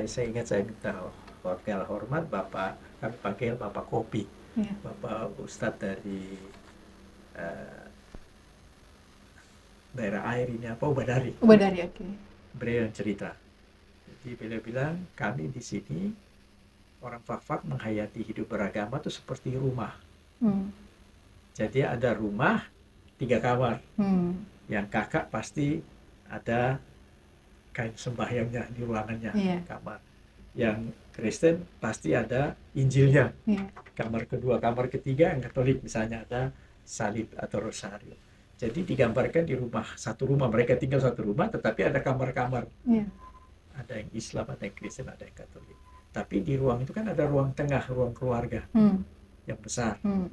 saya ingat saya minta hotel hormat Bapak, kami panggil Bapak Kopi, Ya. Bapak Ustadz dari eh, daerah air ini apa Ubadari. Ubadari, oke. Beliau yang cerita. Jadi beliau bilang kami di sini orang Fak-Fak menghayati hidup beragama itu seperti rumah. Hmm. Jadi ada rumah 3 kamar. Hmm. Yang kakak pasti ada kain sembahyangnya di ruangannya, Iya. kamar. Yang Kristen pasti ada Injilnya. Iya. Kamar kedua, kamar ketiga yang Katolik misalnya ada salib atau rosario. Jadi digambarkan di satu rumah, mereka tinggal satu rumah tetapi ada kamar-kamar. Iya. Ada yang Islam, ada yang Kristen, ada yang Katolik. Tapi di ruang itu kan ada ruang tengah, ruang keluarga Hmm. yang besar. Hmm.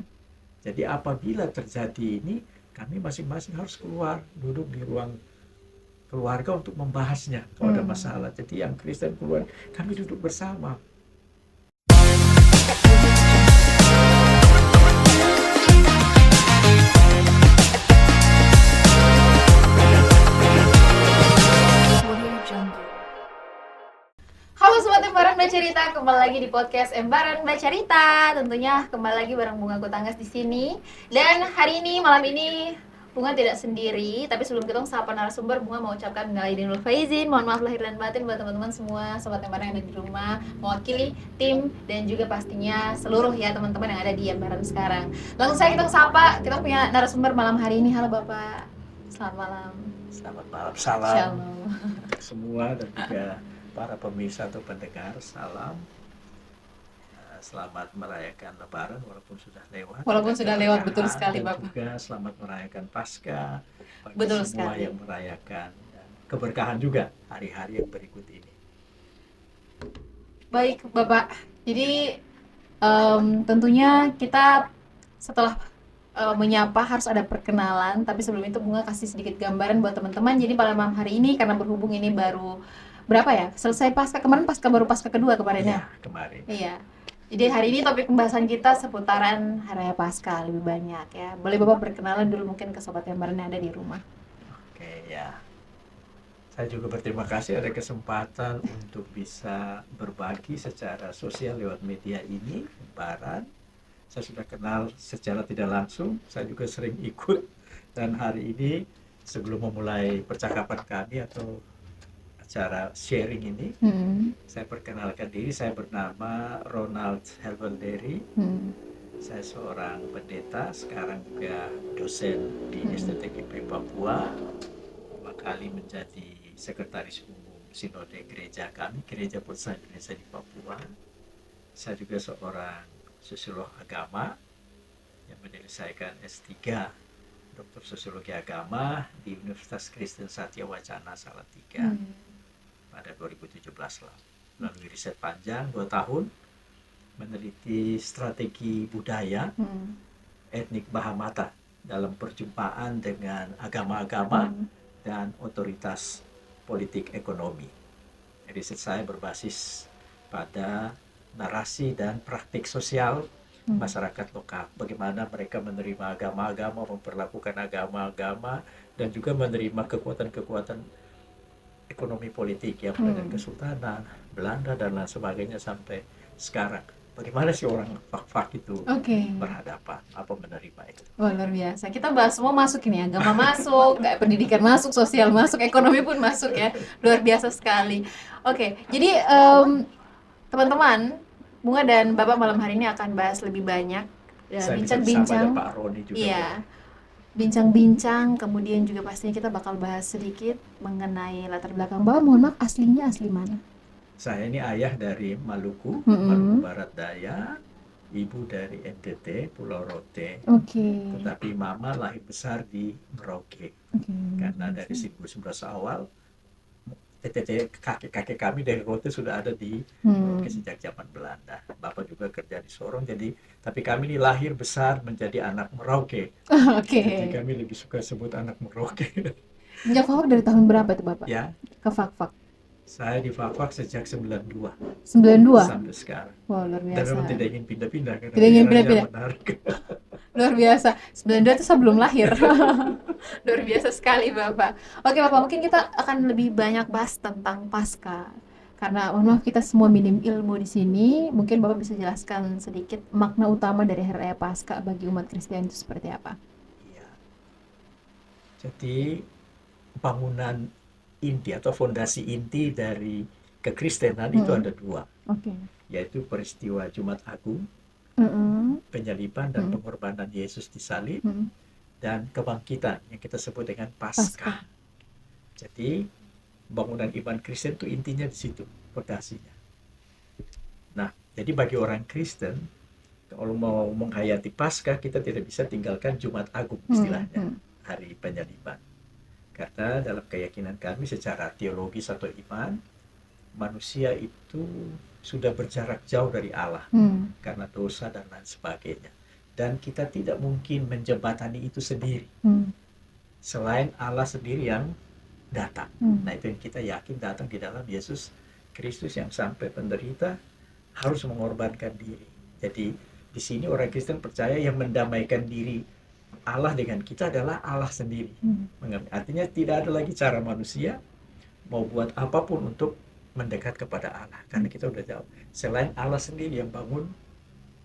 Jadi apabila terjadi ini, kami masing-masing harus keluar, duduk di ruang keluarga untuk membahasnya kalau ada masalah. Jadi yang Kristen keluar, kami duduk bersama. Halo Sobat Embaran Bercerita, kembali lagi di podcast Embaran Bercerita. Tentunya kembali lagi bareng Bunga Kutanggas di sini. Dan hari ini, malam ini, Bunga tidak sendiri. Tapi sebelum kita sapa narasumber, Bunga mau ucapkan minal aidin wal faizin. Mohon maaf lahir dan batin buat teman-teman semua Sobat Embaran yang ada di rumah, mewakili tim dan juga pastinya seluruh ya teman-teman yang ada di Embaran sekarang. Langsung saja kita sapa, kita punya narasumber malam hari ini. Halo Bapak, selamat malam. Selamat malam, salam Shalom. untuk semua dan juga para pemirsa atau pendengar, salam. Selamat merayakan Lebaran walaupun sudah lewat. Walaupun Dan sudah lewat, betul keberkahan, sekali dan Bapak. juga selamat merayakan Paskah bagi Betul semua sekali. yang merayakan. Dan keberkahan juga hari-hari yang berikut ini. Baik Bapak, jadi tentunya kita setelah menyapa harus ada perkenalan. Tapi sebelum itu Bunga kasih sedikit gambaran buat teman-teman. Jadi pada malam hari ini, karena berhubung ini baru berapa ya? Selesai pasca kemarin, baru pasca kedua kemarin ya? Iya, kemarin. Iya. Jadi hari ini topik pembahasan kita seputaran Hari Raya Paskah lebih banyak ya. Boleh Bapak berkenalan dulu mungkin ke sobat Embaran yang ada di rumah. Oke, ya. Saya juga berterima kasih ada kesempatan untuk bisa berbagi secara sosial lewat media ini, Lebaran. Saya sudah kenal secara tidak langsung, saya juga sering ikut. Dan hari ini sebelum memulai percakapan kami atau acara sharing ini, saya perkenalkan diri, saya bernama Ronald Helvelderi. Saya seorang pendeta, sekarang juga dosen di STTGP Papua. 2 kali menjadi sekretaris umum Sinode Gereja kami, Gereja Protestan Indonesia di Papua. Saya juga seorang sosiolog agama yang menyelesaikan S3 Doktor Sosiologi Agama di Universitas Kristen Satya Wacana Salatiga pada 2017 lah. Melalui riset panjang 2 tahun meneliti strategi budaya etnik Bahamata dalam perjumpaan dengan agama-agama dan otoritas politik ekonomi. Riset saya berbasis pada narasi dan praktik sosial masyarakat lokal. Bagaimana mereka menerima agama-agama, memperlakukan agama-agama, dan juga menerima kekuatan-kekuatan ekonomi politik yang dari Kesultanan, Belanda, dan lain sebagainya sampai sekarang. Bagaimana sih orang Fak-Fak itu berhadapan, apa menerima itu? Wah, luar biasa. Kita bahas semua masuk ini, agama masuk, pendidikan masuk, sosial masuk, ekonomi pun masuk ya. Luar biasa sekali. Oke, jadi teman-teman, Bunga dan Bapak malam hari ini akan bahas lebih banyak bincang-bincang. Pak Roni juga. Iya. Bincang-bincang, kemudian juga pastinya kita bakal bahas sedikit mengenai latar belakang Bapak. Mohon maaf, aslinya asli mana? Saya ini ayah dari Maluku, Maluku Barat Daya, ibu dari NTT, Pulau Rote. Tetapi mama lahir besar di Merauke. Karena dari 1900 awal, kakek-kakek kami dari Rote sudah ada di Merauke sejak zaman Belanda. Bapak juga kerja di Sorong, tapi kami ini lahir besar menjadi anak Merauke. Jadi kami lebih suka sebut anak Merauke. Sejak Fak dari tahun berapa itu Bapak? Ya. Ke Fak-Fak? Saya di Fak-Fak sejak 92. 92? Sampai sekarang. Wah, luar biasa. Dan memang tidak ingin pindah-pindah. Tidak ingin pindah-pindah. Menarik. Luar biasa. 92 itu sebelum lahir. Luar biasa sekali Bapak. Oke Bapak, mungkin kita akan lebih banyak bahas tentang Paskah. Karena mohon maaf kita semua minim ilmu di sini, mungkin Bapak bisa jelaskan sedikit makna utama dari Hari Raya Paskah bagi umat Kristen itu seperti apa? Iya. Jadi bangunan inti atau fondasi inti dari kekristenan itu Mm-mm. ada dua, Oke. yaitu peristiwa Jumat Agung, Mm-mm. penyaliban dan Mm-mm. pengorbanan Yesus di salib, Mm-mm. dan kebangkitan yang kita sebut dengan Paskah. Paskah. Jadi bangunan iman Kristen itu intinya di situ, fondasinya. Nah, jadi bagi orang Kristen, kalau mau menghayati Paskah, kita tidak bisa tinggalkan Jumat Agung istilahnya, Mm-mm. hari penyaliban. Karena dalam keyakinan kami secara teologis atau iman, manusia itu sudah berjarak jauh dari Allah Mm. karena dosa dan lain sebagainya. Dan kita tidak mungkin menjembatani itu sendiri, Mm. selain Allah sendiri yang datang. Mm. Nah, itu yang kita yakin datang di dalam Yesus Kristus yang sampai menderita harus mengorbankan diri. Jadi di sini orang Kristen percaya yang mendamaikan diri Allah dengan kita adalah Allah sendiri. Mm. Artinya tidak ada lagi cara manusia mau buat apapun untuk mendekat kepada Allah karena kita udah jauh. Selain Allah sendiri yang bangun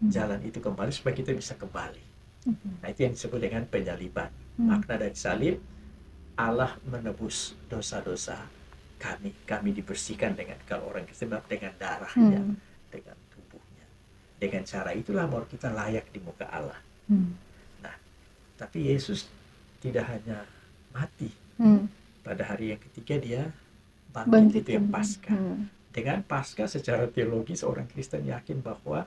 jalan itu kembali supaya kita bisa kembali. Nah, itu yang disebut dengan penyaliban. Makna dari salib, Allah menebus dosa-dosa kami. Kami dibersihkan dengan, kalau orang Kristen dengan darahnya, dengan tubuhnya. Dengan cara itulah baru kita layak di muka Allah. Nah, tapi Yesus tidak hanya mati. Pada hari yang ketiga dia bangkit, itu yang Paskah. Dengan Paskah secara teologis orang Kristen yakin bahwa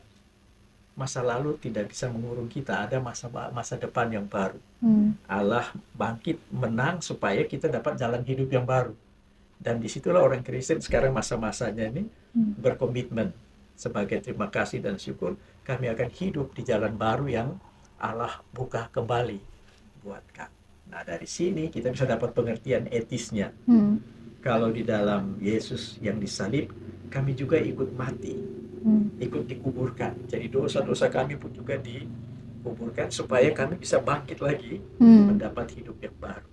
masa lalu tidak bisa mengurung kita, ada masa depan yang baru. Allah bangkit menang supaya kita dapat jalan hidup yang baru. Dan disitulah orang Kristen sekarang masa-masanya ini berkomitmen sebagai terima kasih dan syukur kami akan hidup di jalan baru yang Allah buka kembali buat kami. Nah, dari sini kita bisa dapat pengertian etisnya. Kalau di dalam Yesus yang disalib, kami juga ikut mati, ikut dikuburkan. Jadi dosa-dosa kami pun juga dikuburkan supaya kami bisa bangkit lagi, mendapat hidup yang baru.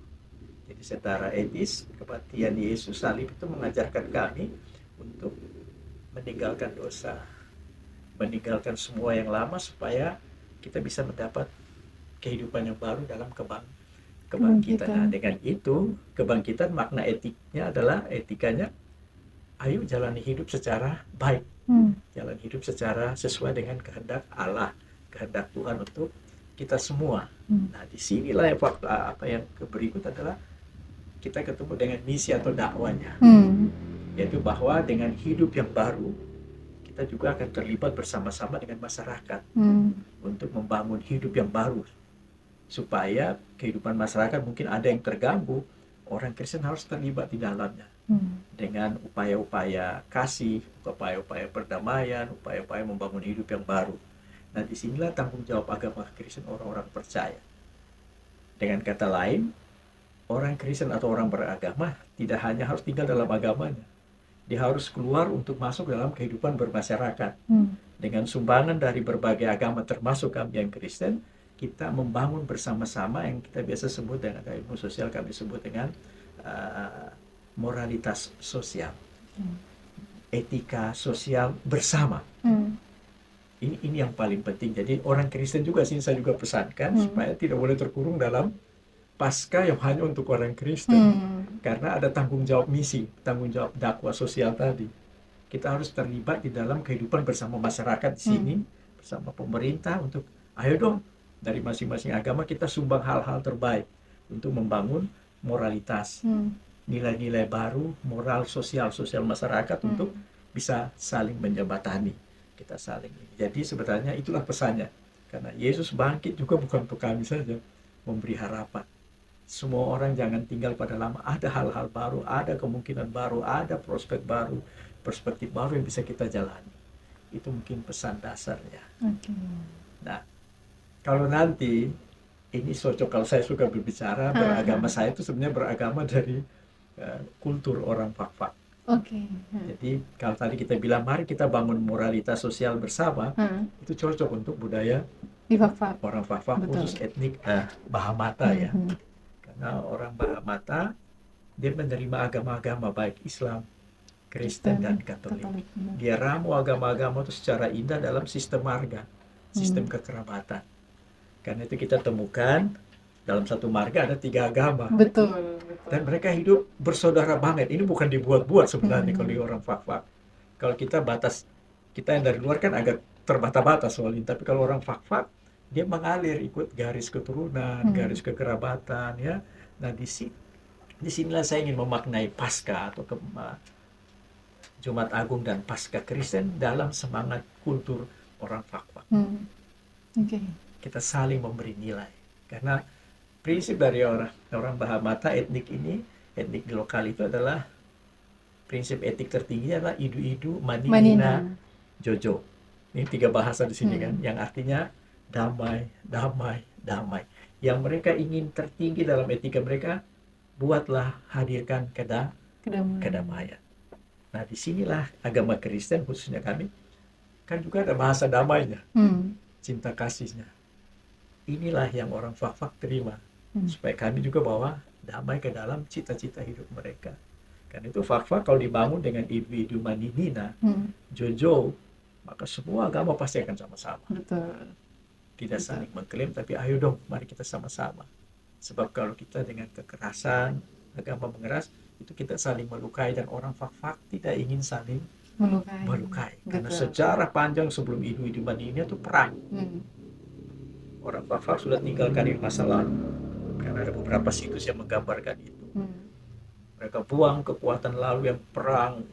Jadi secara etis, kematian Yesus salib itu mengajarkan kami untuk meninggalkan dosa, meninggalkan semua yang lama supaya kita bisa mendapat kehidupan yang baru dalam kebangkitan. Nah, dengan itu kebangkitan makna etiknya adalah etikanya ayo jalani hidup secara baik, jalan hidup secara sesuai dengan kehendak Allah, kehendak Tuhan untuk kita semua. Nah, disinilah yang fakta apa yang berikut adalah kita ketemu dengan misi atau dakwanya, yaitu bahwa dengan hidup yang baru kita juga akan terlibat bersama-sama dengan masyarakat untuk membangun hidup yang baru supaya kehidupan masyarakat mungkin ada yang terganggu, orang Kristen harus terlibat di dalamnya dengan upaya-upaya kasih, upaya-upaya perdamaian, upaya-upaya membangun hidup yang baru. Nah, disinilah tanggung jawab agama Kristen orang-orang percaya. Dengan kata lain, orang Kristen atau orang beragama tidak hanya harus tinggal dalam agamanya, dia harus keluar untuk masuk dalam kehidupan bermasyarakat. Dengan sumbangan dari berbagai agama termasuk kami yang Kristen, kita membangun bersama-sama yang kita biasa sebut dengan ilmu sosial kami sebut dengan moralitas sosial, etika sosial bersama. Ini yang paling penting. Jadi orang Kristen juga sini saya juga pesankan supaya tidak boleh terkurung dalam Paskah yang hanya untuk orang Kristen, karena ada tanggung jawab misi, tanggung jawab dakwah sosial tadi. Kita harus terlibat di dalam kehidupan bersama masyarakat di sini, bersama pemerintah untuk ayo dong dari masing-masing agama kita sumbang hal-hal terbaik untuk membangun moralitas, nilai-nilai baru, moral sosial masyarakat untuk bisa saling menjembatani, kita saling. Jadi sebenarnya itulah pesannya, karena Yesus bangkit juga bukan untuk kami saja, memberi harapan. Semua orang jangan tinggal pada lama, ada hal-hal baru, ada kemungkinan baru, ada prospek baru, perspektif baru yang bisa kita jalani. Itu mungkin pesan dasarnya. Nah, kalau nanti ini cocok, kalau saya suka berbicara beragama, saya itu sebenarnya beragama dari kultur orang Fak-Fak. Jadi kalau tadi kita bilang mari kita bangun moralitas sosial bersama, itu cocok untuk budaya di Fak-Fak, orang Fak-Fak, khusus etnik Bahamata ya. Karena orang Bahamata dia menerima agama-agama baik Islam, Kristen dan Katolik. Dia ramu agama-agama itu secara indah dalam sistem marga, sistem kekerabatan. Karena itu kita temukan dalam satu marga ada 3 agama. Betul. Dan mereka hidup bersaudara banget. Ini bukan dibuat-buat sebenarnya kalau di orang Fak-Fak. Kalau kita yang dari luar kan agak terbata-bata soal ini. Tapi kalau orang Fak-Fak, dia mengalir ikut garis keturunan, garis kekerabatan, ya. Nah, disinilah saya ingin memaknai Paskah atau Jumat Agung dan Paskah Kristen dalam semangat kultur orang Fak-Fak. Oke. Kita saling memberi nilai. Karena prinsip dari orang Bahamata, etnik lokal itu adalah prinsip etik tertinggi adalah idu-idu, manina, jojo. Ini 3 bahasa di sini kan, yang artinya damai, damai, damai. Yang mereka ingin tertinggi dalam etika mereka, buatlah hadirkan kedamaian. Nah, disinilah agama Kristen khususnya kami kan juga ada bahasa damainya, cinta kasihnya. Inilah yang orang Fak-Fak terima, supaya kami juga bawa damai ke dalam cita-cita hidup mereka. Karena itu Fak-Fak kalau dibangun dengan idu-idu maninina, jojo, maka semua agama pasti akan sama-sama. Betul. Tidak saling mengklaim, tapi ayo dong, mari kita sama-sama. Sebab kalau kita dengan kekerasan, agama mengeras, itu kita saling melukai, dan orang Fak-Fak tidak ingin saling melukai. Karena sejarah panjang sebelum idu-idu maninina itu perang. Orang Fak-Fak sudah tinggalkan di masa lalu, karena ada beberapa situs yang menggambarkan itu. Mereka buang kekuatan lalu yang perang,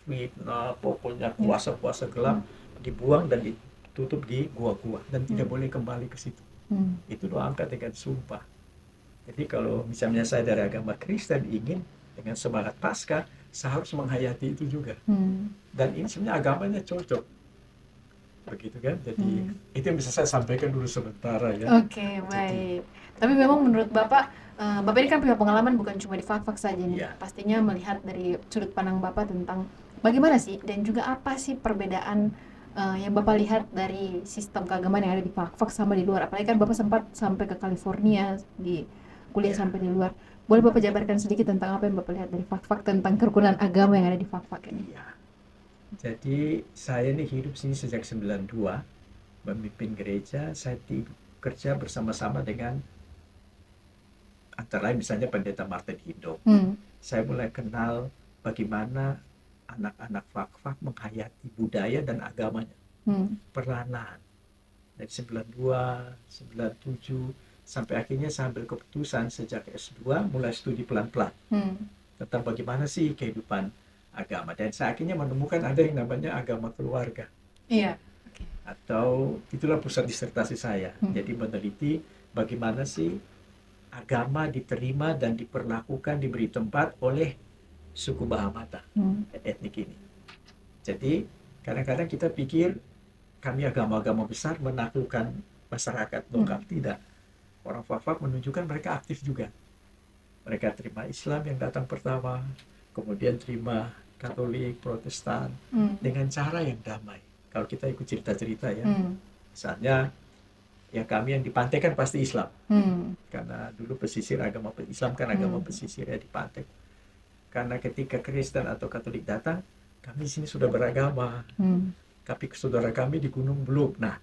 fitnah, pokoknya kuasa-kuasa gelap dibuang dan ditutup di gua-gua, dan tidak boleh kembali ke situ. Itu doa angkat dengan sumpah. Jadi kalau misalnya saya dari agama Kristen ingin dengan semangat Paskah, saya harus menghayati itu juga. Dan ini sebenarnya agamanya cocok. Begitu kan? Jadi itu yang bisa saya sampaikan dulu sementara ya. Oke, baik. Tapi memang menurut Bapak ini kan punya pengalaman bukan cuma di Fak-Fak saja nih. Pastinya melihat dari sudut pandang Bapak tentang bagaimana sih dan juga apa sih perbedaan yang Bapak lihat dari sistem keagamaan yang ada di Fak-Fak sama di luar. Apalagi kan Bapak sempat sampai ke California di kuliah sampai di luar. Boleh Bapak jabarkan sedikit tentang apa yang Bapak lihat dari Fak-Fak tentang kerukunan agama yang ada di Fak-Fak ini? Jadi saya ini hidup sini sejak 92, memimpin gereja. Saya kerja bersama-sama dengan antara lain misalnya Pendeta Martin Hindom. Saya mulai kenal bagaimana anak-anak Fak-Fak menghayati budaya dan agamanya. Perlahan-lahan. Dari 92, 97, sampai akhirnya saya ambil keputusan sejak S2 mulai studi pelan-pelan tentang bagaimana sih kehidupan agama. Dan saya akhirnya menemukan ada yang namanya agama keluarga. Atau itulah pusat disertasi saya. Jadi meneliti bagaimana sih agama diterima dan diperlakukan, diberi tempat oleh suku Bahamata, etnik ini. Jadi kadang-kadang kita pikir kami agama-agama besar menaklukkan masyarakat lokal. Tidak. Orang Fak-Fak menunjukkan mereka aktif juga. Mereka terima Islam yang datang pertama, kemudian terima Katolik, Protestan, dengan cara yang damai. Kalau kita ikut cerita-cerita ya, misalnya ya kami yang di pantai kan pasti Islam, karena dulu pesisir agama Islam kan agama pesisir ya di pantai. Karena ketika Kristen atau Katolik datang, kami di sini sudah beragama, tapi saudara kami di Gunung belum. Nah,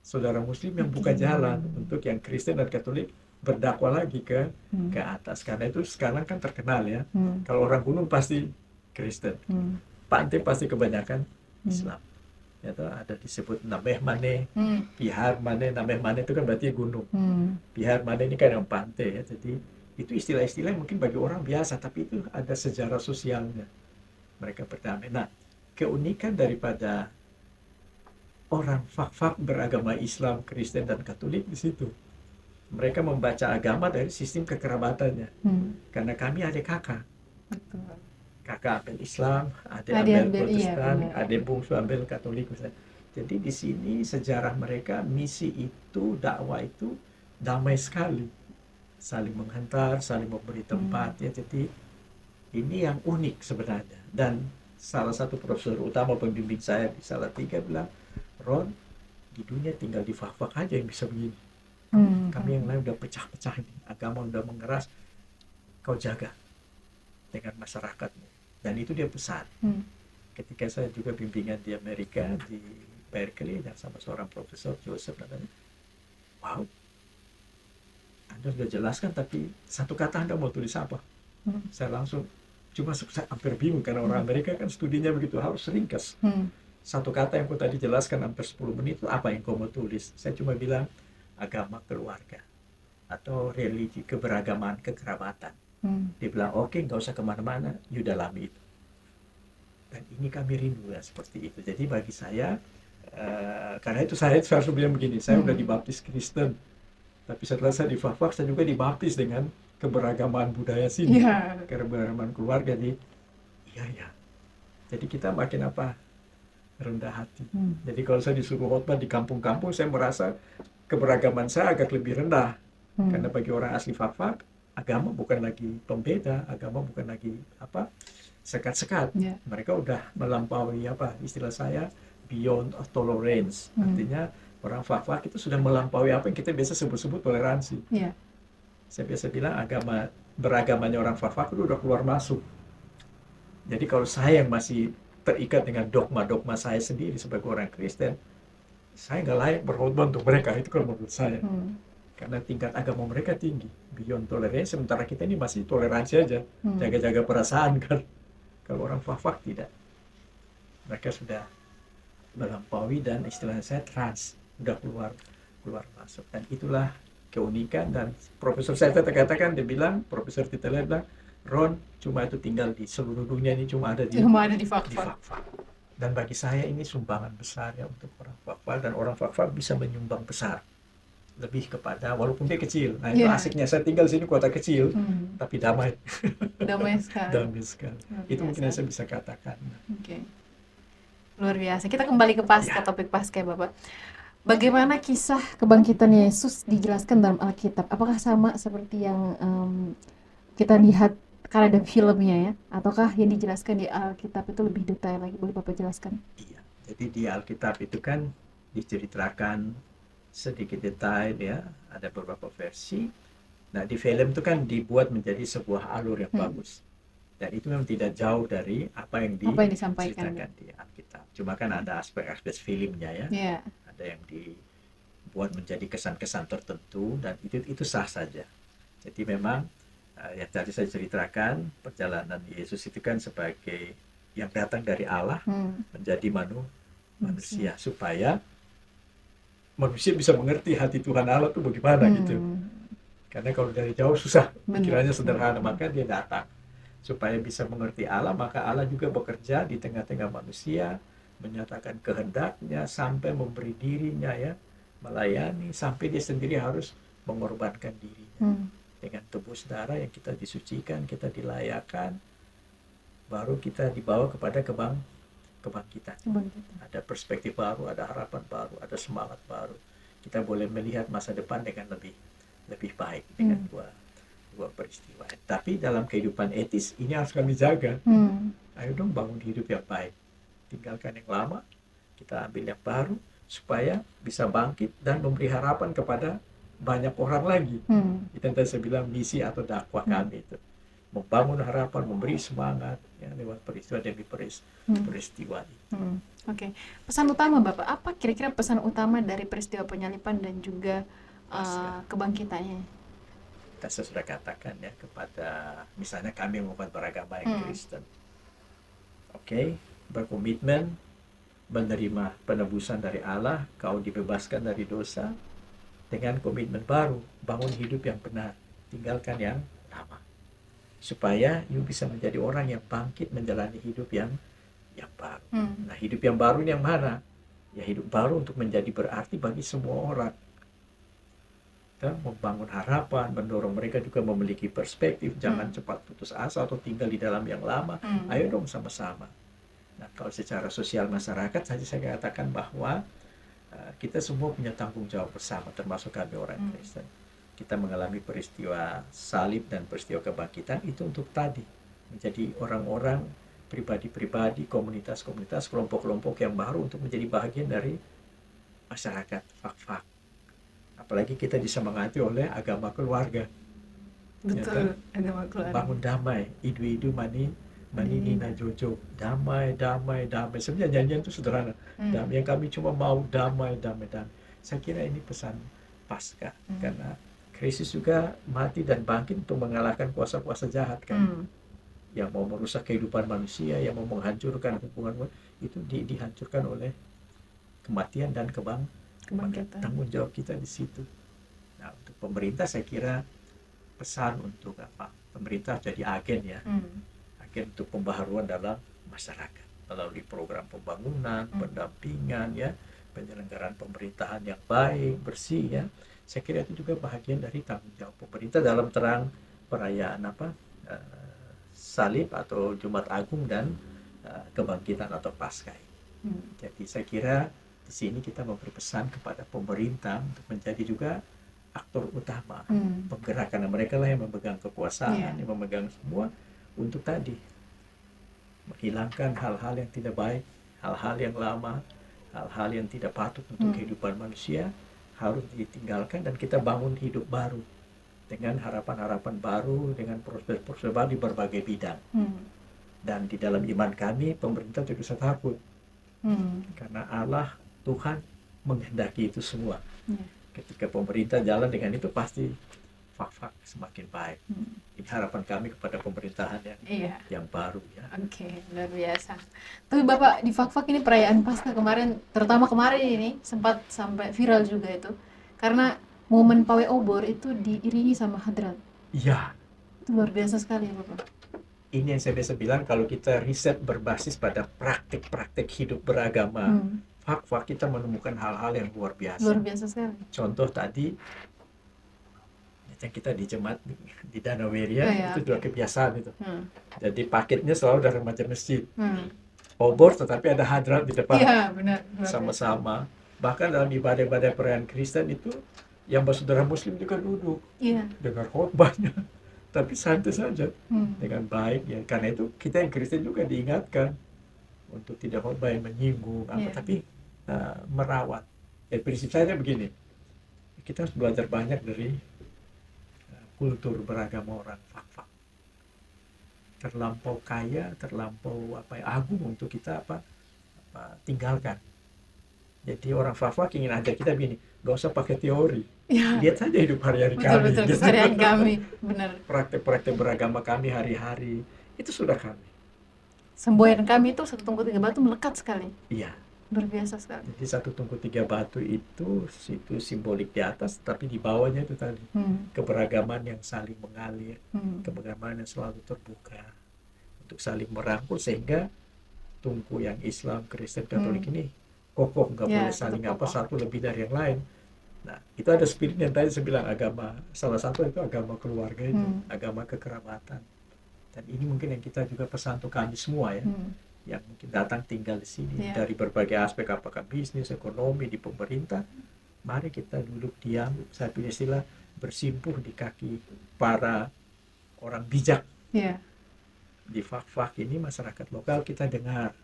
saudara Muslim yang buka jalan untuk yang Kristen dan Katolik berdakwah lagi ke atas. Karena itu sekarang kan terkenal ya. Kalau orang gunung pasti Kristen, pantai pasti kebanyakan Islam. Ya, ada disebut Nameh Mane, Pihar Mane. Nameh Mane itu kan berarti gunung. Pihar Mane ini kan yang pantai ya. Jadi itu istilah-istilah yang mungkin bagi orang biasa, tapi itu ada sejarah sosialnya. Mereka berdamai. Nah, keunikan daripada orang Fak-Fak beragama Islam, Kristen, dan Katolik di situ. Mereka membaca agama dari sistem kekerabatannya. Karena kami adik kakak. Kakak ambil Islam, adik ambil Protestan, adik bungsu ambil Katolik. Jadi di sini sejarah mereka, misi itu, dakwah itu damai sekali. Saling menghantar, saling memberi tempat. Ya, jadi ini yang unik sebenarnya. Dan salah satu profesor utama pembimbing saya di Salatiga bilang, Ron, di dunia tinggal di Fak-Fak aja yang bisa begini. Kami yang lain udah pecah-pecah ini, agama udah mengeras, kau jaga dengan masyarakatmu. Dan itu dia pesan. Ketika saya juga bimbingan di Amerika, di Berkeley, dan sama seorang profesor, Joseph namanya, wow, Anda sudah jelaskan, tapi satu kata Anda mau tulis apa? Saya langsung, saya hampir bingung, karena orang Amerika kan studinya begitu, harus ringkas. Satu kata yang kau tadi jelaskan hampir 10 menit, itu apa yang kau mau tulis? Saya cuma bilang, agama keluarga, atau religi, keberagaman, kekerabatan. Dia bilang, oke, nggak usah kemana-mana, you dalami itu. Dan ini kami rindu ya, seperti itu. Jadi bagi saya, karena itu saya harus bilang begini, saya udah dibaptis Kristen, tapi setelah saya di Fak-Fak, saya juga dibaptis dengan keberagaman budaya sini, keberagaman keluarga. Jadi iya. Jadi kita makin rendah hati. Jadi kalau saya disuruh khotbah di kampung-kampung, saya merasa keberagaman saya agak lebih rendah. Karena bagi orang asli Fak-Fak, agama bukan lagi pembeda, agama bukan lagi sekat-sekat. Mereka udah melampaui istilah saya, beyond tolerance. Artinya orang Fak-Fak itu sudah melampaui apa yang kita biasa sebut-sebut toleransi. Saya biasa bilang beragamanya orang Fak-Fak itu udah keluar masuk. Jadi kalau saya yang masih terikat dengan dogma-dogma saya sendiri sebagai orang Kristen, saya nggak layak berkhotbah untuk mereka, itu kalau menurut saya. Karena tingkat agama mereka tinggi, beyond tolerance, sementara kita ini masih toleransi aja, jaga-jaga perasaan kan. Kalau orang Fak-Fak tidak, mereka sudah melampaui, dan istilahnya saya trans, udah keluar masuk. Dan itulah keunikan. Dan profesor saya katakan, dia bilang, Profesor Titela bilang, Ron, cuma itu tinggal di seluruh dunia ini, cuma ada di Fak-Fak. Dan bagi saya ini sumbangan besar ya untuk orang Fak-Fak, dan orang Fak-Fak bisa menyumbang besar, lebih kepada, walaupun dia kecil. Nah itu asiknya, saya tinggal sini kota kecil, tapi damai. Damai sekali. Damai sekali. Itu mungkin yang saya bisa katakan. Luar biasa. Kita kembali ke topik Paskah, Bapak. Bagaimana kisah kebangkitan Yesus dijelaskan dalam Alkitab? Apakah sama seperti yang kita lihat karena ada filmnya ya? Ataukah yang dijelaskan di Alkitab itu lebih detail lagi? Boleh Bapak jelaskan? Iya. Jadi di Alkitab itu kan diceritakan sedikit detail ya, ada beberapa versi. Nah di film itu kan dibuat menjadi sebuah alur yang bagus, dan itu memang tidak jauh dari apa yang diceritakan di Alkitab. Cuma kan ada aspek-aspek filmnya ya, ada yang dibuat menjadi kesan-kesan tertentu, dan itu sah saja. Jadi memang yang tadi saya ceritakan, perjalanan Yesus itu kan sebagai yang datang dari Allah menjadi manusia, supaya manusia bisa mengerti hati Tuhan Allah itu bagaimana gitu. Karena kalau dari jauh susah, pikirannya sederhana, maka dia datang supaya bisa mengerti Allah. Maka Allah juga bekerja di tengah-tengah manusia, menyatakan kehendaknya sampai memberi dirinya ya, melayani, sampai dia sendiri harus mengorbankan dirinya. Dengan tebus darah yang kita disucikan, kita dilayakan, baru kita dibawa kepada kebangkitan. Ada perspektif baru, ada harapan baru, ada semangat baru. Kita boleh melihat masa depan dengan lebih baik dengan dua peristiwa. Tapi dalam kehidupan etis ini harus kami jaga. Ayo dong bangun hidup yang baik. Tinggalkan yang lama, kita ambil yang baru, supaya bisa bangkit dan memberi harapan kepada banyak orang lagi. Itu yang tadi saya bilang misi atau dakwah kami itu. Membangun harapan, memberi semangat ya, lewat peristiwa demi peristiwa itu. Pesan utama Bapak, apa kira-kira pesan utama dari peristiwa penyaliban dan juga kebangkitannya? Saya sudah katakan ya, kepada misalnya kami umat beragama yang Kristen, berkomitmen menerima penebusan dari Allah, kau dibebaskan dari dosa, dengan komitmen baru, bangun hidup yang benar, tinggalkan yang lama, supaya you bisa menjadi orang yang bangkit menjalani hidup yang baru. Nah hidup yang baru ini yang mana? Ya hidup baru untuk menjadi berarti bagi semua orang. Kita membangun harapan, mendorong mereka juga memiliki perspektif, jangan cepat putus asa atau tinggal di dalam yang lama. Ayo dong sama-sama. Nah kalau secara sosial masyarakat saja saya katakan bahwa kita semua punya tanggung jawab bersama, termasuk kami orang Kristen. Kita mengalami peristiwa salib dan peristiwa kebangkitan itu untuk tadi menjadi orang-orang, pribadi-pribadi, komunitas-komunitas, kelompok-kelompok yang baru untuk menjadi bagian dari masyarakat Fak-Fak. Apalagi kita disemangati oleh agama keluarga. Betul, agama keluarga. Bangun damai, idu-idu Manini Jojo, damai, damai, damai. Sebenarnya nyanyian itu sederhana. Damai, yang kami cuma mau damai, damai, damai. Saya kira ini pesan Paskah, karena Kristus juga mati dan bangkit untuk mengalahkan kuasa-kuasa jahat kan, yang mau merusak kehidupan manusia, yang mau menghancurkan hubungan itu dihancurkan oleh kematian dan Kebangkitan. tanggung jawab kita di situ. Nah, untuk pemerintah saya kira pesan untuk pemerintah jadi agen ya, agen untuk pembaharuan dalam masyarakat melalui program pembangunan, pendampingan ya, penyelenggaraan pemerintahan yang baik, bersih ya. Saya kira itu juga bahagian dari tanggung jawab pemerintah dalam terang perayaan Salib atau Jumat Agung dan kebangkitan atau Paskah. Jadi saya kira di sini kita memberi pesan kepada pemerintah untuk menjadi juga aktor utama, penggerak, karena mereka lah yang memegang kekuasaan, yang memegang semua untuk tadi menghilangkan hal-hal yang tidak baik, hal-hal yang lama, hal-hal yang tidak patut untuk kehidupan manusia harus ditinggalkan, dan kita bangun hidup baru dengan harapan-harapan baru, dengan proses-proses baru di berbagai bidang. Dan di dalam iman kami, pemerintah tidak usah takut, karena Allah Tuhan menghendaki itu semua. Ketika pemerintah jalan dengan itu, pasti fak-fak semakin baik. Ini harapan kami kepada pemerintahan yang baru ya. Oke, luar biasa. Tapi Bapak, di fak-fak ini perayaan Paskah kemarin, terutama kemarin ini sempat sampai viral juga itu, karena momen pawai obor itu diiringi sama hadrat. Iya. Itu luar biasa sekali ya Bapak. Ini yang saya biasa bilang, kalau kita riset berbasis pada praktik-praktik hidup beragama, fak-fak kita menemukan hal-hal yang luar biasa. Luar biasa sekali. Contoh tadi yang kita di jemaat di Danau Weria, itu juga kebiasaan itu. Jadi paketnya selalu dari remaja masjid. Obor tetapi ada hadrat di depan. Iya, benar. Sama-sama. Bahkan dalam ibadah-ibadah perayaan Kristen itu, yang bersaudara Muslim juga duduk. Dengar khotbahnya. Tapi santai saja, dengan baik ya. Karena itu kita yang Kristen juga diingatkan untuk tidak khotbah yang menyinggung, tapi merawat. Prinsip saya begini, kita harus belajar banyak dari kultur beragama orang fak-fak. Terlampau kaya, terlampau agung untuk kita tinggalkan. Jadi orang fak-fak ingin ajak kita begini, gak usah pakai teori. Lihat saja hidup hari-hari kami. Betul, hari-hari kami, benar. Praktek-praktek beragama kami hari-hari, itu sudah kami. Semboyan kami itu 1 tungku 3 batu melekat sekali. Iya. Luar biasa sekali. Jadi 1 tungku 3 batu itu simbolik di atas, tapi di bawahnya itu tadi keberagaman yang saling mengalir, keberagaman yang selalu terbuka untuk saling merangkul, sehingga tungku yang Islam, Kristen, Katolik ini kokoh, nggak boleh saling satu lebih dari yang lain. Nah, itu ada spirit yang tadi saya bilang, agama salah satu itu agama keluarga itu, agama kekerabatan. Dan ini mungkin yang kita juga pesan untuk kami semua ya, yang mungkin datang tinggal di sini dari berbagai aspek, apakah bisnis, ekonomi, di pemerintah. Mari kita duduk diam, saya pilih istilah bersimpuh di kaki para orang bijak. Di fak-fak ini masyarakat lokal kita dengar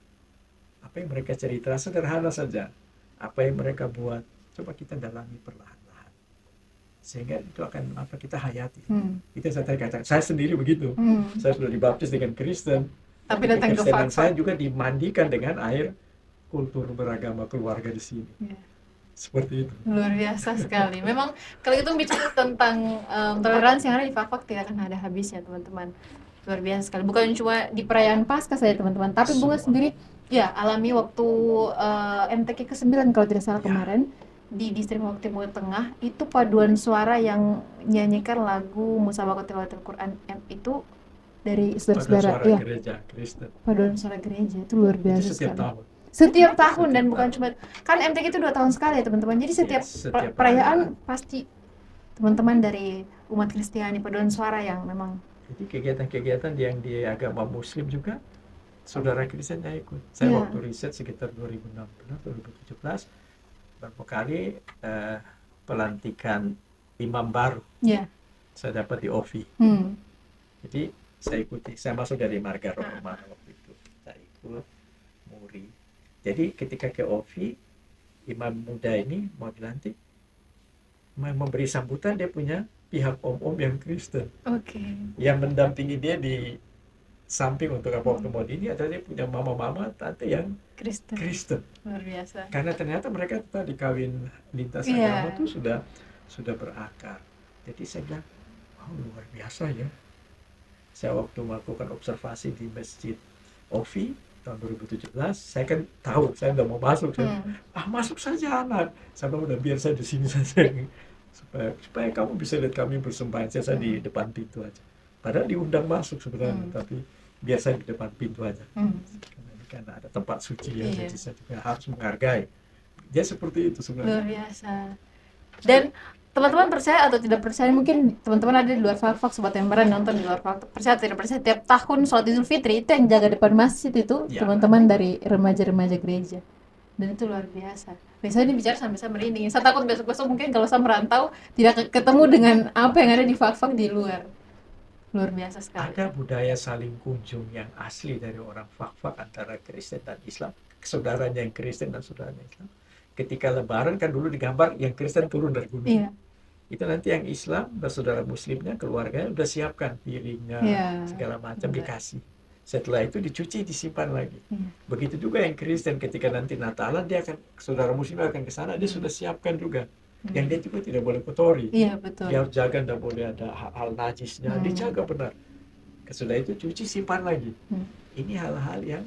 apa yang mereka cerita, sederhana saja, apa yang mereka buat, coba kita dalami perlahan-lahan, sehingga itu akan kita hayati. Itu yang saya tadi katakan, saya sendiri begitu. Saya sudah dibaptis dengan Kristen, tapi datang ke fak-fak, saya juga dimandikan dengan air kultur beragama keluarga di sini. Seperti itu. Luar biasa sekali. Memang kalau itu bicara tentang toleransi yang ada di fak-fak tidak akan ada habisnya, teman-teman. Luar biasa sekali. Bukan cuma di perayaan Paskah saja, teman-teman, tapi Bunga sendiri alami waktu MTQ ke-9 kalau tidak salah kemarin di distrik Lombok Timur Tengah, itu paduan suara yang nyanyikan lagu Musabaqah Tilawatil Quran itu dari saudara-saudara gereja Kristen. Paduan suara gereja itu luar biasa setiap sekali. tahun. Setiap tahun dan bukan cuma kan MTQ itu 2 tahun sekali ya teman-teman. Jadi setiap perayaan pasti teman-teman dari umat Kristiani paduan suara yang memang. Jadi kegiatan-kegiatan yang di agama Muslim juga saudara Kristen saya ikut. Saya waktu riset sekitar 2016-2017 beberapa kali pelantikan imam baru. Saya dapat di OVI. Jadi saya ikuti. Saya masuk dari Marga Roma waktu itu. Saya ikut muri. Jadi ketika ke OVI, imam muda ini mau dilantik, memberi sambutan, dia punya pihak om-om yang Kristen. Yang mendampingi dia di samping untuk apa waktu mau ini adalah dia punya mama-mama tante yang Kristen. Kristen. Luar biasa. Karena ternyata mereka tadi kawin lintas Iya. agama tuh sudah berakar. Jadi saya bilang, wow, luar biasa ya. Saya waktu melakukan observasi di Masjid Ofi tahun 2017, saya kan tahu saya nggak mau masuk. Saya, masuk saja anak. Saya bilang udah biar saya di sini saja supaya kamu bisa lihat kami bersembahyang. Saya di depan pintu aja. Padahal diundang masuk sebenarnya, tapi biar saya di depan pintu aja. Karena ada tempat suci ya, Iya. jadi saya juga harus menghargai. Dia seperti itu sebenarnya. Luar biasa. Dan teman-teman percaya atau tidak percaya, mungkin teman-teman ada di luar Fakfak, sobat Embaran nonton di luar Fakfak, percaya atau tidak percaya, tiap tahun sholat Idul Fitri itu yang jaga depan masjid itu Ya. teman-teman dari remaja-remaja gereja. Dan itu luar biasa. Biasanya bicara sampai saya merinding. Saya takut besok-besok mungkin kalau saya merantau tidak ketemu dengan apa yang ada di Fakfak di luar. Luar biasa sekali. Ada budaya saling kunjung yang asli dari orang Fakfak antara Kristen dan Islam. Saudaranya yang Kristen dan saudaranya Islam. Ketika Lebaran kan dulu digambar yang Kristen turun dari gunung. Iya. Itu nanti yang Islam dan saudara Muslimnya, keluarganya udah siapkan piringnya, Iya. segala macam Benar. dikasih. Setelah itu dicuci, disimpan lagi. Iya. Begitu juga yang Kristen, ketika nanti Natalan dia akan, saudara Muslim akan ke sana, dia sudah siapkan juga. Yang dia juga tidak boleh kotori. Iya, betul. Dia harus jaga, tidak boleh ada hal najisnya, dijaga benar. Setelah itu cuci, simpan lagi. Ini hal-hal yang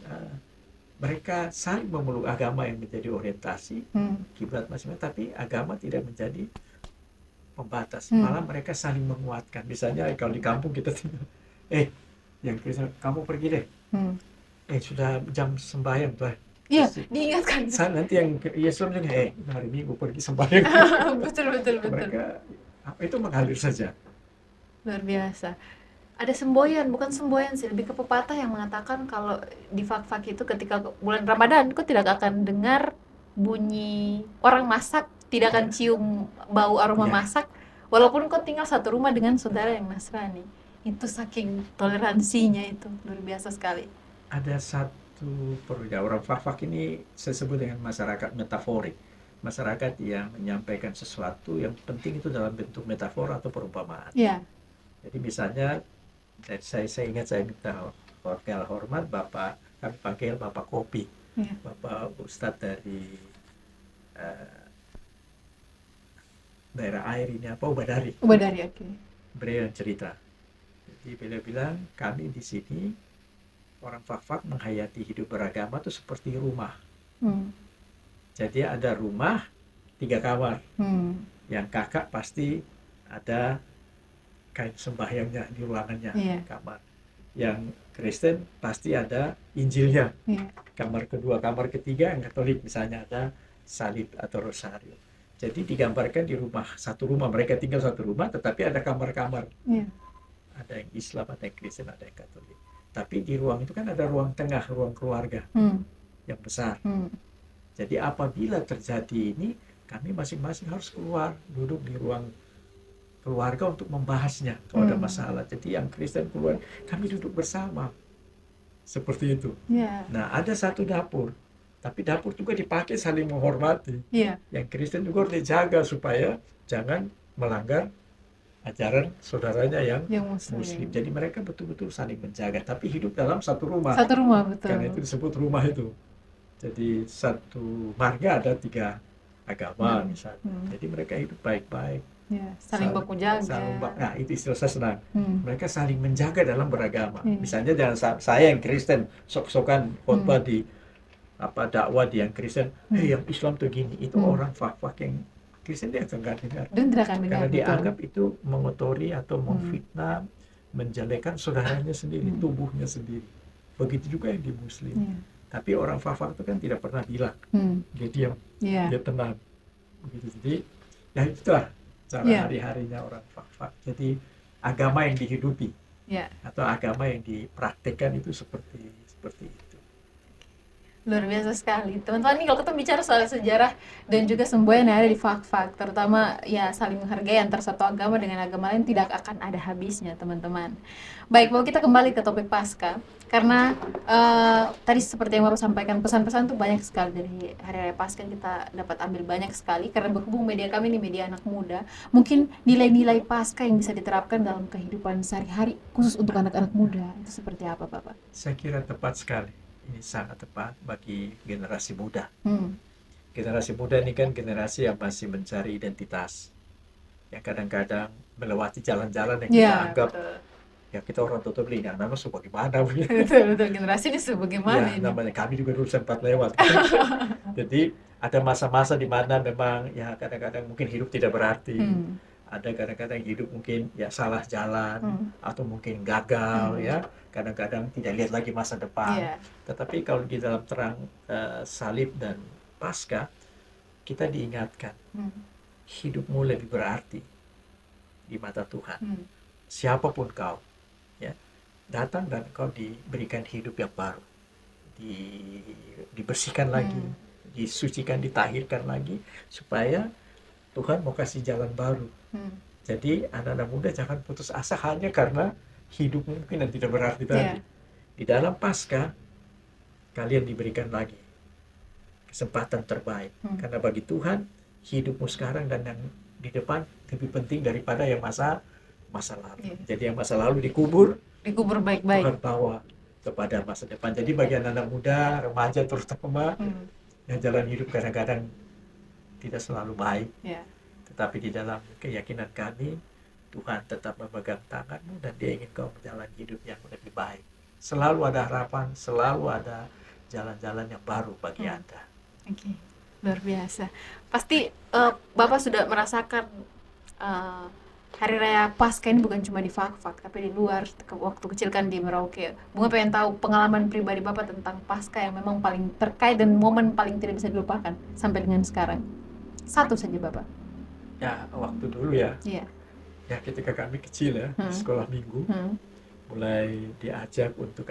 mereka saling memeluk agama yang menjadi orientasi, kiblat masing-masing, tapi agama tidak menjadi pembatas. Malah mereka saling menguatkan. Misalnya kalau di kampung kita tinggal, yang Kristen, kamu pergi deh. Sudah jam sembahyang tuh. Iya, diingatkan. Nanti yang Islam juga, hari Minggu pergi sembahyang. betul. Mereka itu mengalir saja. Luar biasa. Ada semboyan, bukan semboyan sih, lebih ke pepatah yang mengatakan kalau di Fakfak itu ketika bulan Ramadan kau tidak akan dengar bunyi orang masak, tidak akan cium bau aroma masak, walaupun kau tinggal satu rumah dengan saudara yang Nasrani. Itu saking toleransinya itu, luar biasa sekali. Ada satu orang Fakfak ini saya sebut dengan masyarakat metaforik. Masyarakat yang menyampaikan sesuatu yang penting itu dalam bentuk metafor atau perumpamaan. Iya. Jadi misalnya, saya ingat saya minta hormat Bapak, kami panggil Bapak Kopi. Bapak Ustadz dari daerah air ini Ubadari, oke. beliau yang cerita. Jadi beliau bilang, kami di sini orang Fakfak menghayati hidup beragama itu seperti rumah. Jadi ada rumah 3 kamar. Yang kakak pasti ada kain sembahyangnya di ruangannya, kamar. Yang Kristen pasti ada Injilnya. Kamar kedua, kamar ketiga yang Katolik misalnya ada salib atau rosario. Jadi digambarkan di satu rumah, mereka tinggal satu rumah tetapi ada kamar-kamar. Ada yang Islam, ada yang Kristen, ada yang Katolik. Tapi di ruang itu kan ada ruang tengah, ruang keluarga yang besar. Jadi apabila terjadi ini, kami masing-masing harus keluar, duduk di ruang keluarga untuk membahasnya kalau ada masalah. Jadi yang Kristen keluar, kami duduk bersama. Seperti itu. Nah, ada satu dapur, tapi dapur juga dipakai saling menghormati. Yang Kristen juga harus dijaga supaya jangan melanggar ajaran saudaranya yang Muslim. Jadi mereka betul-betul saling menjaga, tapi hidup dalam satu rumah. Satu rumah, betul. Karena itu disebut rumah itu. Jadi satu marga ada 3 agama misalnya. Jadi mereka hidup baik-baik. Saling baku jaga. Nah, itu istilah saya senang. Mereka saling menjaga dalam beragama. Misalnya jangan saya yang Kristen sok-sokan khotbah di dakwah di yang Kristen, yang Islam tuh gini. Itu orang Fakfak yang Kristen dia akan dengar. Karena dianggap itu mengotori atau memfitnah, menjelekan saudaranya sendiri, tubuhnya sendiri. Begitu juga yang di Muslim. Tapi orang Fakfak itu kan tidak pernah bilang, dia diam, dia tenang. Begitu. Jadi ya itulah cara hari-harinya orang Fakfak. Jadi agama yang dihidupi atau agama yang dipraktekkan itu seperti itu. Luar biasa sekali. Teman-teman, ini kalau kita bicara soal sejarah dan juga semboyan yang ada di Fakfak, terutama ya saling menghargai antar satu agama dengan agama lain tidak akan ada habisnya, teman-teman. Baik, mau kita kembali ke topik Paskah. karena tadi seperti yang Bapak sampaikan, pesan-pesan tuh banyak sekali dari Hari Raya Paskah, kita dapat ambil banyak sekali karena berhubung media kami ini media anak muda. Mungkin nilai-nilai Paskah yang bisa diterapkan dalam kehidupan sehari-hari khusus untuk anak-anak muda itu seperti apa, Bapak? Saya kira tepat sekali. Ini sangat tepat bagi generasi muda. Hmm. Generasi muda ini kan generasi yang masih mencari identitas, yang kadang-kadang melewati jalan-jalan yang kita anggap betul. ya kita orang tutup lihat, namanya sebagaimana begitu. Betul, generasi ini sebagaimana Ya, ini. namanya kami juga dulu sempat lewat. Jadi ada masa-masa di mana memang ya kadang-kadang mungkin hidup tidak berarti. Hmm. Ada kadang-kadang hidup mungkin ya salah jalan atau mungkin gagal ya. Kadang-kadang tidak lihat lagi masa depan. Iya. Tetapi kalau di dalam terang salib dan Paskah, kita diingatkan hidupmu lebih berarti di mata Tuhan. Siapapun kau, ya, datang dan kau diberikan hidup yang baru, dibersihkan lagi, disucikan, ditahirkan lagi, supaya Tuhan mau kasih jalan baru. Jadi anak-anak muda jangan putus asa hanya karena hidup mungkin yang tidak berarti tadi. Di dalam Paskah kalian diberikan lagi kesempatan terbaik, karena bagi Tuhan hidupmu sekarang dan yang di depan lebih penting daripada yang masa lalu. Jadi yang masa lalu dikubur baik-baik, Tuhan bawa kepada masa depan. Jadi bagi anak-anak muda, remaja terutama, yang jalan hidup kadang-kadang tidak selalu baik, tetapi di dalam keyakinan kami Tuhan tetap memegang tanganmu dan Dia ingin kau menjalani hidup yang lebih baik. Selalu ada harapan, selalu ada jalan-jalan yang baru bagi Anda. Oke, luar biasa. Pasti Bapak sudah merasakan Hari Raya Paskah ini bukan cuma di Fak-Fak, tapi di luar. Waktu kecil kan di Merauke. Bunga pengen tahu pengalaman pribadi Bapak tentang Paskah yang memang paling terkait dan momen paling tidak bisa dilupakan sampai dengan sekarang. Satu saja, Bapak. Ya, waktu dulu ya. Iya. Ya, ketika kami kecil ya, sekolah minggu, mulai diajak untuk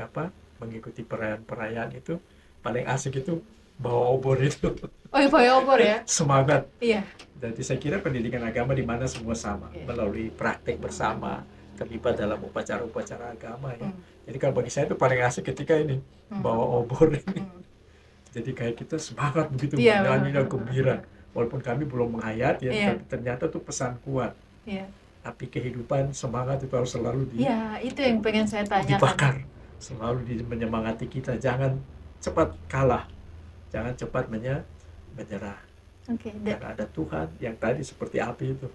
mengikuti perayaan-perayaan itu, paling asik itu bawa obor itu. Oh, bawa obor ya? Semangat. Iya. Jadi saya kira pendidikan agama di mana semua sama, melalui praktek bersama, terlibat dalam upacara-upacara agama ya. Jadi kalau bagi saya itu paling asik ketika ini, bawa obor ini. Jadi kayak kita semangat begitu, menyanyi dan gembira. Walaupun kami belum menghayat ya, tapi ternyata itu pesan kuat. Tapi kehidupan semangat itu harus selalu itu yang pengen saya tanyakan. Dibakar, selalu menyemangati kita. Jangan cepat kalah, jangan cepat menyerah. Karena ada Tuhan yang tadi seperti api itu,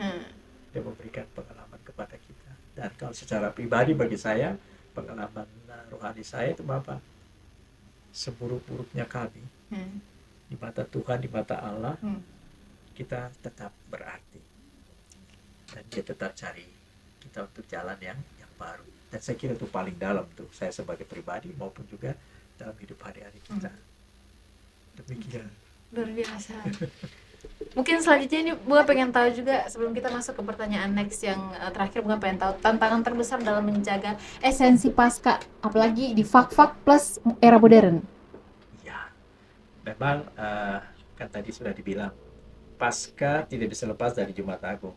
Dia memberikan pengalaman kepada kita. Dan kalau secara pribadi bagi saya, pengalaman rohani saya itu apa? Seburuk-buruknya kami, di mata Tuhan, di mata Allah, kita tetap berarti. Dan Dia tetap cari kita untuk jalan yang baru. Dan saya kira itu paling dalam tuh, saya sebagai pribadi maupun juga dalam hidup hari-hari kita. Demikian. Luar biasa. Mungkin selanjutnya ini Bunga pengen tahu juga, sebelum kita masuk ke pertanyaan next yang terakhir, Bunga pengen tahu tantangan terbesar dalam menjaga esensi Paskah, apalagi di Fak-Fak plus era modern. Ya, memang kan tadi sudah dibilang, Paskah tidak bisa lepas dari Jumat Agung.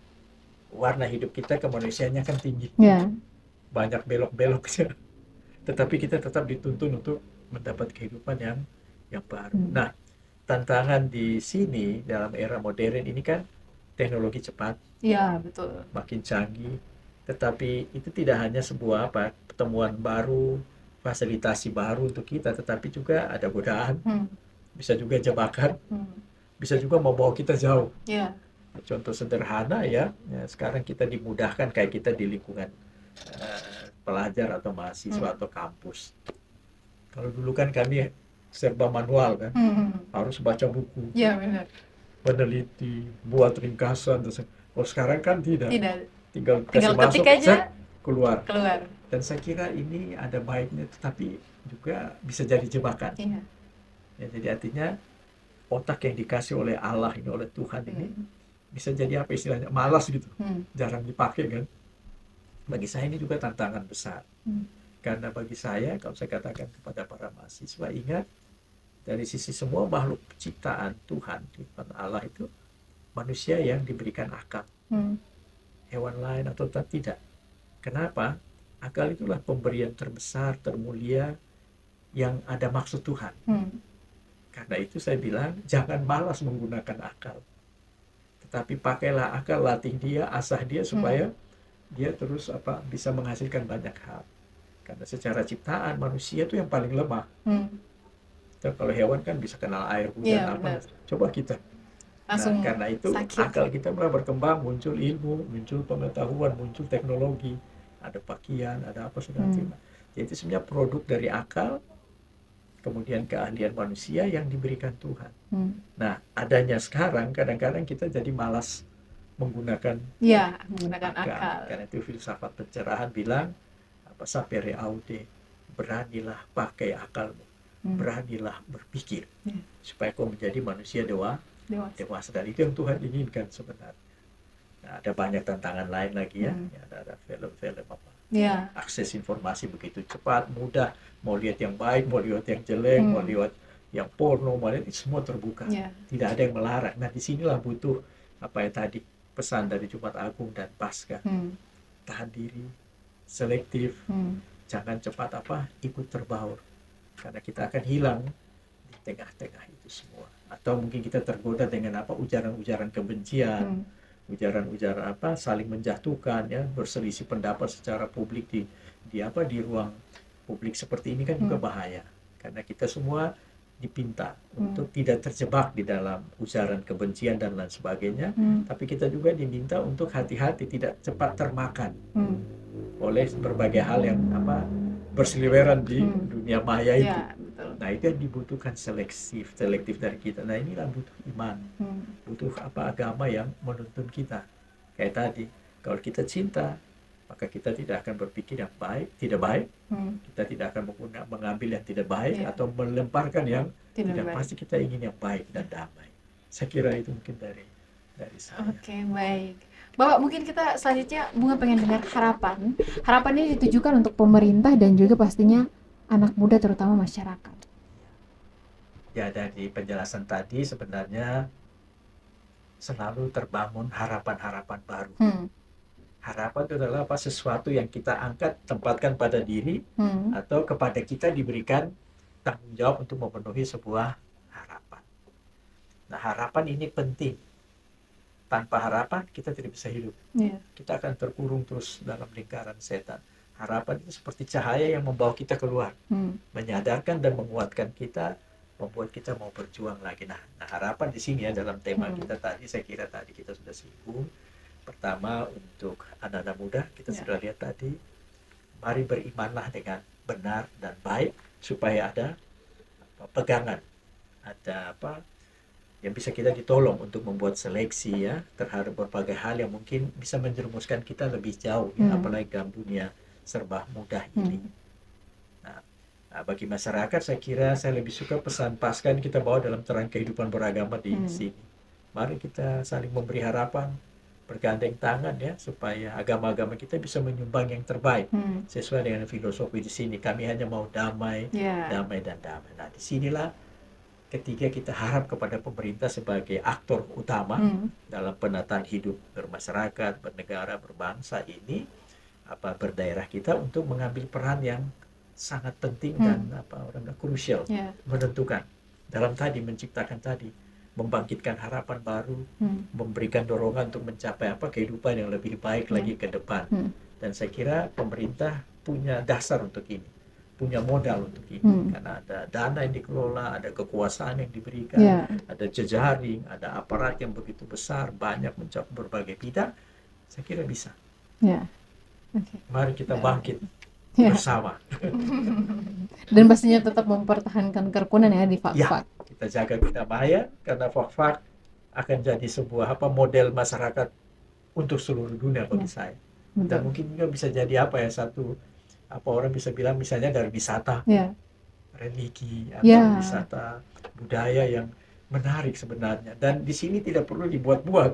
Warna hidup kita kemanusiaannya kan tinggi, banyak belok-beloknya, tetapi kita tetap dituntun untuk mendapat kehidupan yang baru. Nah, tantangan di sini dalam era modern ini kan teknologi cepat, betul, makin canggih, tetapi itu tidak hanya sebuah pertemuan baru, fasilitasi baru untuk kita, tetapi juga ada godaan, bisa juga jebakan, bisa juga membawa kita jauh. Contoh sederhana ya, sekarang kita dimudahkan kayak kita di lingkungan pelajar atau mahasiswa atau kampus. Kalau dulu kan kami serba manual kan, harus baca buku, benar, meneliti, buat ringkasan. Kalau sekarang kan tidak. Tinggal kasih ketik masuk, aja, keluar. Dan saya kira ini ada baiknya, tetapi juga bisa jadi jebakan. Ya, jadi artinya otak yang dikasih oleh Allah ini, oleh Tuhan ini, bisa jadi apa istilahnya, malas gitu, jarang dipakai kan. Bagi saya ini juga tantangan besar. Karena bagi saya, kalau saya katakan kepada para mahasiswa, ingat, dari sisi semua makhluk ciptaan Tuhan Allah itu, manusia yang diberikan akal. Hewan lain atau tidak. Kenapa? Akal itulah pemberian terbesar, termulia yang ada maksud Tuhan. Karena itu saya bilang jangan malas menggunakan akal, tetapi pakailah akal, latih dia, asah dia supaya dia terus bisa menghasilkan banyak hal. Karena secara ciptaan manusia itu yang paling lemah. Kalau hewan kan bisa kenal air, hujan, coba kita. Langsung karena itu sakit. akal kita mulai berkembang, muncul ilmu, muncul pengetahuan, muncul teknologi, ada pakaian, ada apa segala macam. Jadi sebenarnya produk dari akal, kemudian keahlian manusia yang diberikan Tuhan. Nah, adanya sekarang kadang-kadang kita jadi malas menggunakan akal. Karena itu filsafat pencerahan bilang sapere aude, beranilah pakai akalmu, beranilah berpikir supaya kau menjadi manusia dewasa. Dan itu yang Tuhan inginkan sebenarnya. Nah, ada banyak tantangan lain lagi ya. Ada film-film akses informasi begitu cepat, mudah. Mau lihat yang baik, mau lihat yang jelek, mau lihat yang porno, mau lihat itu semua terbuka. Tidak ada yang melarang. Nah, disinilah butuh tadi pesan dari Jumat Agung dan Paskah. Tahan diri, selektif, jangan cepat ikut terbaur, karena kita akan hilang di tengah-tengah itu semua. Atau mungkin kita tergoda dengan ujaran-ujaran kebencian, ujaran-ujaran saling menjatuhkan ya, berselisih pendapat secara publik di ruang publik seperti ini kan juga bahaya, karena kita semua dipinta untuk tidak terjebak di dalam ujaran kebencian dan lain sebagainya, tapi kita juga diminta untuk hati-hati, tidak cepat termakan oleh berbagai hal yang berseliweran di dunia maya itu. Betul. Nah, itu yang dibutuhkan selektif dari kita. Nah, inilah butuh iman, butuh agama yang menuntun kita. Kayak tadi, kalau kita cinta, maka kita tidak akan berpikir yang tidak baik, kita tidak akan mengambil yang tidak baik atau melemparkan yang tidak baik. Pasti kita ingin yang baik dan damai. Saya kira itu mungkin dari saya. Oke, baik. Bapak, mungkin kita selanjutnya Bunga pengen dengar harapan. Harapan ini ditujukan untuk pemerintah dan juga pastinya anak muda terutama masyarakat. Ya, dari penjelasan tadi sebenarnya selalu terbangun harapan-harapan baru. Harapan itu adalah sesuatu yang kita angkat, tempatkan pada diri atau kepada kita diberikan tanggung jawab untuk memenuhi sebuah harapan. Nah, harapan ini penting. Tanpa harapan kita tidak bisa hidup. Kita akan terkurung terus dalam lingkaran setan. Harapan itu seperti cahaya yang membawa kita keluar, menyadarkan dan menguatkan kita, membuat kita mau berjuang lagi. Nah, harapan di sini ya dalam tema kita tadi, saya kira tadi kita sudah singgung. Pertama, untuk anak-anak muda kita sudah lihat tadi, mari berimanlah dengan benar dan baik supaya ada pegangan, ada yang bisa kita ditolong untuk membuat seleksi ya terhadap berbagai hal yang mungkin bisa menjerumuskan kita lebih jauh ya, apalagi dalam dunia serba mudah ini. Nah, bagi masyarakat saya kira saya lebih suka pesan Paskah kita bawa dalam terang kehidupan beragama di sini. Mari kita saling memberi harapan, bergandeng tangan ya, supaya agama-agama kita bisa menyumbang yang terbaik sesuai dengan filosofi di sini. Kami hanya mau damai, damai dan damai. Nah, disinilah ketiga kita harap kepada pemerintah sebagai aktor utama dalam penataan hidup bermasyarakat, bernegara, berbangsa ini, berdaerah kita untuk mengambil peran yang sangat penting dan krusial, menentukan dalam tadi menciptakan tadi, membangkitkan harapan baru, memberikan dorongan untuk mencapai kehidupan yang lebih baik lagi ke depan. Dan saya kira pemerintah punya dasar untuk ini, punya modal untuk ini, karena ada dana yang dikelola, ada kekuasaan yang diberikan, ada jejaring, ada aparat yang begitu besar, banyak mencakup berbagai bidang. Saya kira bisa. Mari kita bangkit bersama. Dan pastinya tetap mempertahankan kerukunan ya di Fak-Fak. Kita jaga kedamaian, karena Fak-Fak akan jadi sebuah model masyarakat untuk seluruh dunia bagi saya. Dan mungkin juga bisa jadi satu orang bisa bilang misalnya dari wisata religi atau wisata budaya yang menarik sebenarnya, dan di sini tidak perlu dibuat-buat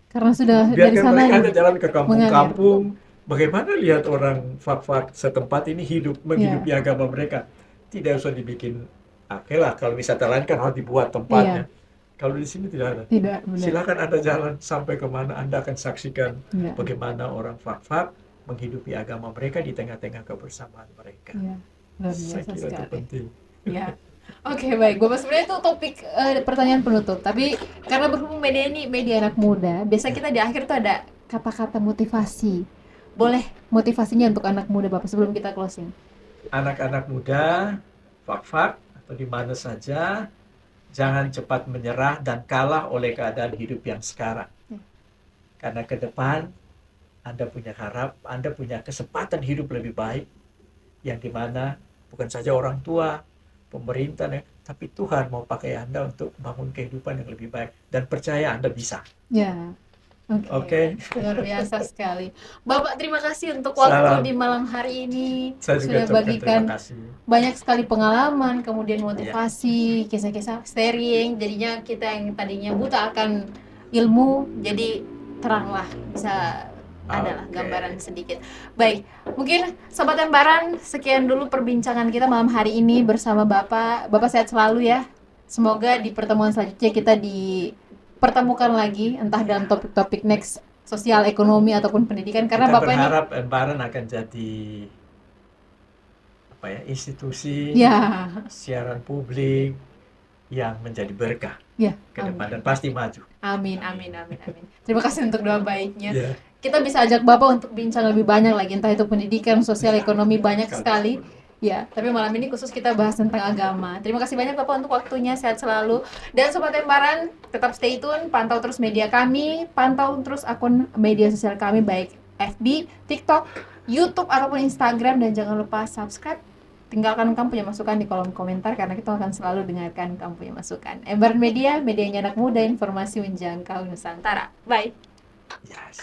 karena sudah dari sana mereka ada jalan ke kampung-kampung. Bagaimana lihat orang Fak-Fak setempat ini menghidupi agama mereka, tidak usah dibikin kalau wisata lain kan harus dibuat tempatnya. Kalau di sini tidak ada. Silakan Anda jalan sampai kemana, Anda akan saksikan bagaimana orang Fak-Fak menghidupi agama mereka di tengah-tengah kebersamaan mereka. Saya kira itu penting. Ya. Oke, baik. Bapak, sebenarnya itu topik pertanyaan penutup. Tapi karena berhubung media ini media anak muda, biasa kita di akhir tuh ada kata-kata motivasi. Boleh motivasinya untuk anak muda Bapak sebelum kita closing. Anak-anak muda, fak-fak atau di mana saja, jangan cepat menyerah dan kalah oleh keadaan hidup yang sekarang. Karena ke depan Anda punya Anda punya kesempatan hidup lebih baik, yang dimana bukan saja orang tua, pemerintah, tapi Tuhan mau pakai Anda untuk bangun kehidupan yang lebih baik. Dan percaya Anda bisa. Ya. Oke. Oke. Luar biasa sekali. Bapak, terima kasih untuk Salam. waktu di malam hari ini. Saya juga Sudah ucapkan terima bagikan kasih. banyak sekali pengalaman, kemudian motivasi, kisah-kisah sharing. Jadinya kita yang tadinya buta akan ilmu, jadi teranglah, bisa adalah Oke. gambaran sedikit. Baik, mungkin Sobat Embaran, sekian dulu perbincangan kita malam hari ini bersama Bapak. Bapak sehat selalu ya. Semoga di pertemuan selanjutnya kita dipertemukan lagi, entah dalam topik-topik next sosial, ekonomi, ataupun pendidikan. Karena Kita Bapak ini berharap Embaran akan jadi institusi ya, siaran publik yang menjadi berkah ya, ke depan dan amin. pasti maju. Amin, amin, amin, amin. Terima kasih untuk doa baiknya. Ya. Kita bisa ajak Bapak untuk bincang lebih banyak lagi, entah itu pendidikan, sosial, ekonomi, banyak sekali. Ya, tapi malam ini khusus kita bahas tentang agama. Terima kasih banyak Bapak untuk waktunya, sehat selalu. Dan Sobat Embaran, tetap stay tune, pantau terus media kami, pantau terus akun media sosial kami, baik FB, TikTok, YouTube, ataupun Instagram. Dan jangan lupa subscribe. Tinggalkan kamu punya masukan di kolom komentar, karena kita akan selalu dengarkan kamu punya masukan. Embaran Media, medianya anak muda, informasi menjangkau Nusantara. Bye. Yes.